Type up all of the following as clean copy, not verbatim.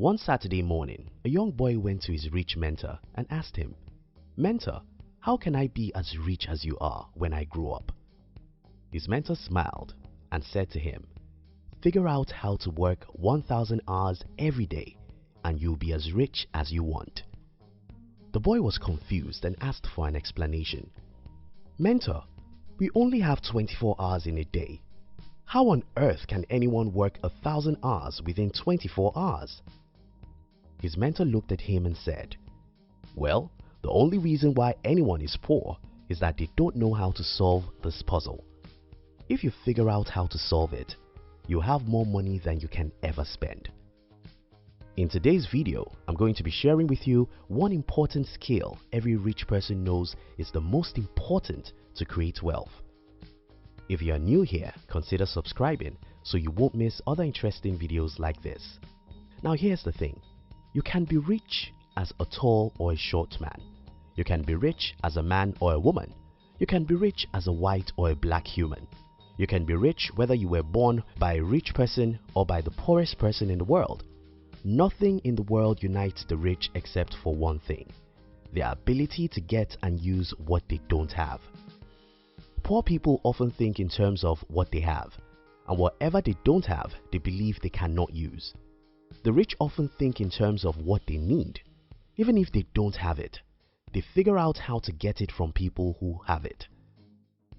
One Saturday morning, a young boy went to his rich mentor and asked him, "Mentor, how can I be as rich as you are when I grow up?" His mentor smiled and said to him, "Figure out how to work 1,000 hours every day and you'll be as rich as you want." The boy was confused and asked for an explanation. "Mentor, we only have 24 hours in a day. How on earth can anyone work 1,000 hours within 24 hours? His mentor looked at him and said, "Well, the only reason why anyone is poor is that they don't know how to solve this puzzle. If you figure out how to solve it, you have more money than you can ever spend." In today's video, I'm going to be sharing with you one important skill every rich person knows is the most important to create wealth. If you are new here, consider subscribing so you won't miss other interesting videos like this. Now here's the thing. You can be rich as a tall or a short man. You can be rich as a man or a woman. You can be rich as a white or a black human. You can be rich whether you were born by a rich person or by the poorest person in the world. Nothing in the world unites the rich except for one thing: their ability to get and use what they don't have. Poor people often think in terms of what they have, and whatever they don't have, they believe they cannot use. The rich often think in terms of what they need. Even if they don't have it, they figure out how to get it from people who have it.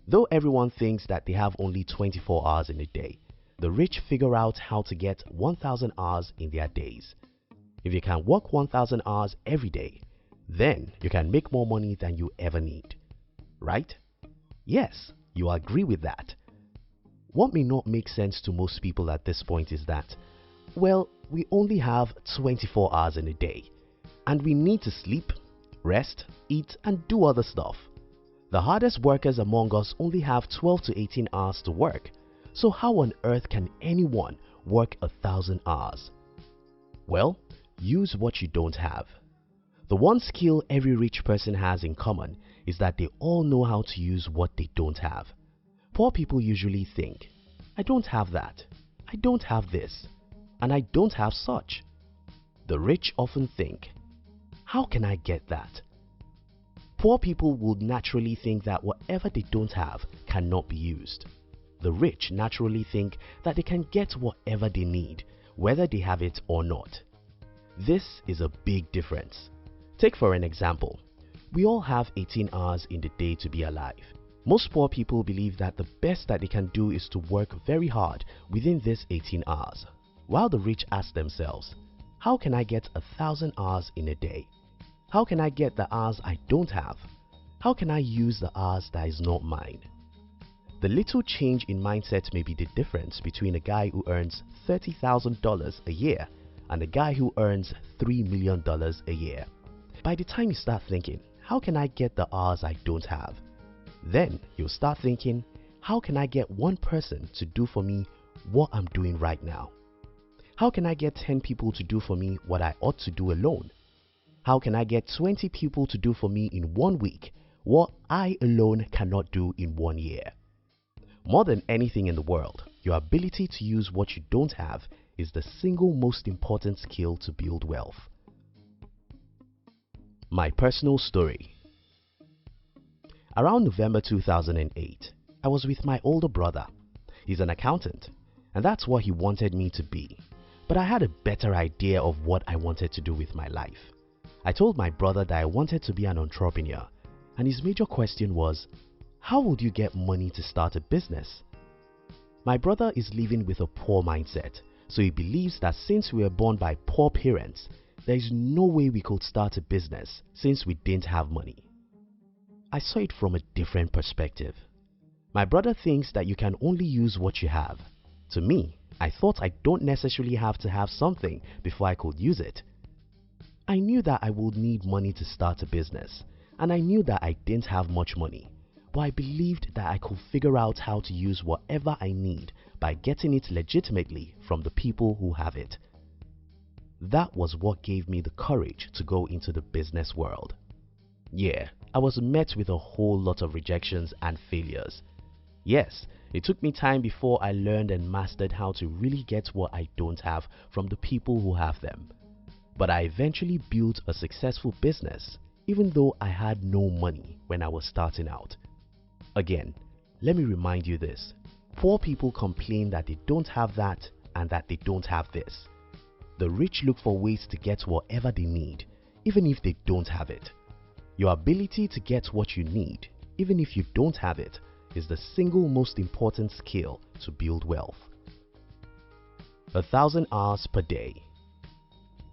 Though everyone thinks that they have only 24 hours in a day, the rich figure out how to get 1,000 hours in their days. If you can work 1,000 hours every day, then you can make more money than you ever need. Right? Yes, you agree with that. What may not make sense to most people at this point is that, well, we only have 24 hours in a day, and we need to sleep, rest, eat, and do other stuff. The hardest workers among us only have 12 to 18 hours to work, so how on earth can anyone work 1,000 hours? Well, use what you don't have. The one skill every rich person has in common is that they all know how to use what they don't have. Poor people usually think, "I don't have that, I don't have this, and I don't have such." The rich often think, "How can I get that?" Poor people would naturally think that whatever they don't have cannot be used. The rich naturally think that they can get whatever they need, whether they have it or not. This is a big difference. Take for an example, we all have 18 hours in the day to be alive. Most poor people believe that the best that they can do is to work very hard within this 18 hours, while the rich ask themselves, "How can I get 1,000 hours in a day? How can I get the hours I don't have? How can I use the hours that is not mine?" The little change in mindset may be the difference between a guy who earns $30,000 a year and a guy who earns $3 million a year. By the time you start thinking, "How can I get the hours I don't have?" then you'll start thinking, "How can I get one person to do for me what I'm doing right now? How can I get 10 people to do for me what I ought to do alone? How can I get 20 people to do for me in 1 week what I alone cannot do in 1 year?" More than anything in the world, your ability to use what you don't have is the single most important skill to build wealth. My personal story. Around November 2008, I was with my older brother. He's an accountant, and that's what he wanted me to be. But I had a better idea of what I wanted to do with my life. I told my brother that I wanted to be an entrepreneur, and his major question was, "How would you get money to start a business?" My brother is living with a poor mindset, so he believes that since we were born by poor parents, there is no way we could start a business since we didn't have money. I saw it from a different perspective. My brother thinks that you can only use what you have. To me, I thought I don't necessarily have to have something before I could use it. I knew that I would need money to start a business, and I knew that I didn't have much money, but I believed that I could figure out how to use whatever I need by getting it legitimately from the people who have it. That was what gave me the courage to go into the business world. Yeah, I was met with a whole lot of rejections and failures. Yes, it took me time before I learned and mastered how to really get what I don't have from the people who have them. But I eventually built a successful business even though I had no money when I was starting out. Again, let me remind you this. Poor people complain that they don't have that and that they don't have this. The rich look for ways to get whatever they need, even if they don't have it. Your ability to get what you need, even if you don't have it, is the single most important skill to build wealth. 1,000 hours per day.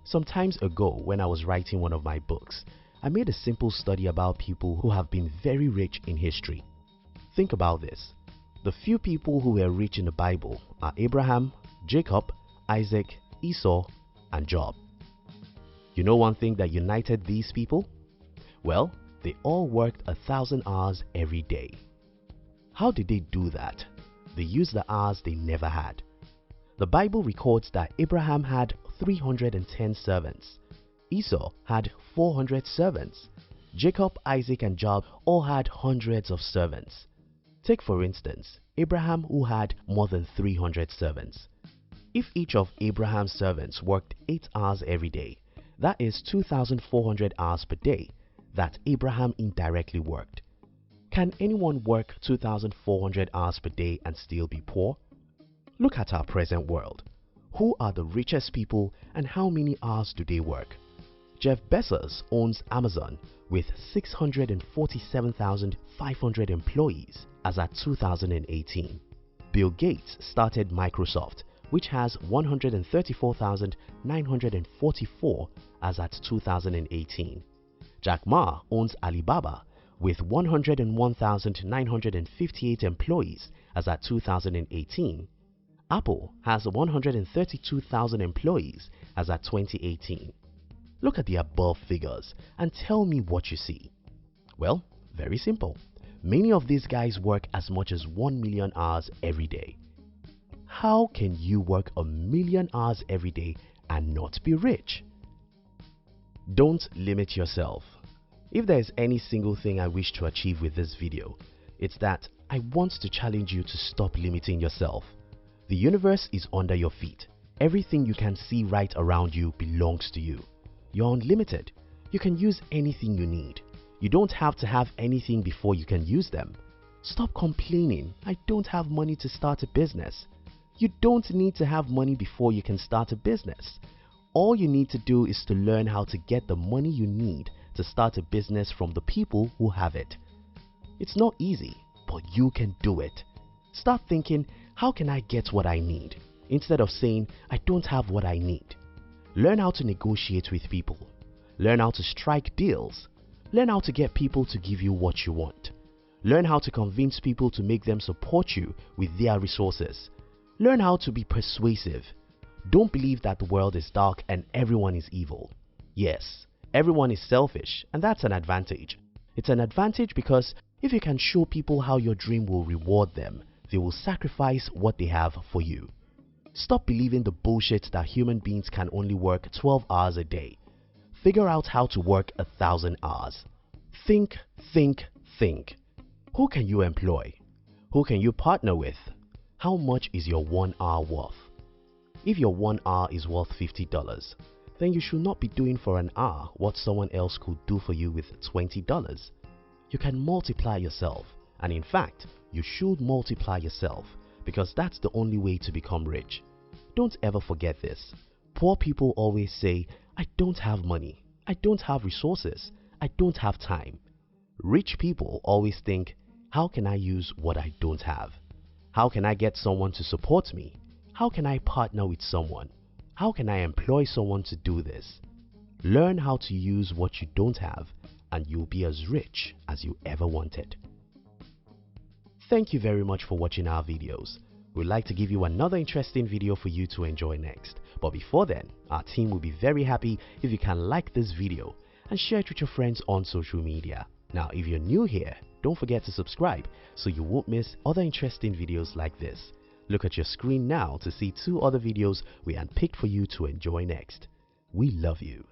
Some time ago, when I was writing one of my books, I made a simple study about people who have been very rich in history. Think about this. The few people who were rich in the Bible are Abraham, Jacob, Isaac, Esau, and Job. You know one thing that united these people? Well, they all worked 1,000 hours every day. How did they do that? They used the hours they never had. The Bible records that Abraham had 310 servants. Esau had 400 servants. Jacob, Isaac, and Job all had hundreds of servants. Take for instance, Abraham, who had more than 300 servants. If each of Abraham's servants worked 8 hours every day, that is 2,400 hours per day that Abraham indirectly worked. Can anyone work 2,400 hours per day and still be poor? Look at our present world. Who are the richest people and how many hours do they work? Jeff Bezos owns Amazon with 647,500 employees as at 2018. Bill Gates started Microsoft, which has 134,944 as at 2018. Jack Ma owns Alibaba with 101,958 employees as at 2018. Apple has 132,000 employees as at 2018. Look at the above figures and tell me what you see. Well, very simple. Many of these guys work as much as 1 million hours every day. How can you work 1 million hours every day and not be rich? Don't limit yourself. If there is any single thing I wish to achieve with this video, it's that I want to challenge you to stop limiting yourself. The universe is under your feet. Everything you can see right around you belongs to you. You're unlimited. You can use anything you need. You don't have to have anything before you can use them. Stop complaining, I don't have money to start a business. You don't need to have money before you can start a business. All you need to do is to learn how to get the money you need to start a business from the people who have it. It's not easy, but you can do it. Start thinking, how can I get what I need? Instead of saying, I don't have what I need. Learn how to negotiate with people. Learn how to strike deals. Learn how to get people to give you what you want. Learn how to convince people to make them support you with their resources. Learn how to be persuasive. Don't believe that the world is dark and everyone is evil. Yes, everyone is selfish, and that's an advantage. It's an advantage because if you can show people how your dream will reward them, they will sacrifice what they have for you. Stop believing the bullshit that human beings can only work 12 hours a day. Figure out how to work 1,000 hours. Think, think, think. Who can you employ? Who can you partner with? How much is your 1 hour worth? If your 1 hour is worth $50, then you should not be doing for an hour what someone else could do for you with $20. You can multiply yourself, and in fact, you should multiply yourself because that's the only way to become rich. Don't ever forget this. Poor people always say, I don't have money, I don't have resources, I don't have time. Rich people always think, how can I use what I don't have? How can I get someone to support me? How can I partner with someone? How can I employ someone to do this? Learn how to use what you don't have and you'll be as rich as you ever wanted. Thank you very much for watching our videos. We'd like to give you another interesting video for you to enjoy next. But before then, our team will be very happy if you can like this video and share it with your friends on social media. Now, if you're new here, don't forget to subscribe so you won't miss other interesting videos like this. Look at your screen now to see 2 other videos we handpicked for you to enjoy next. We love you.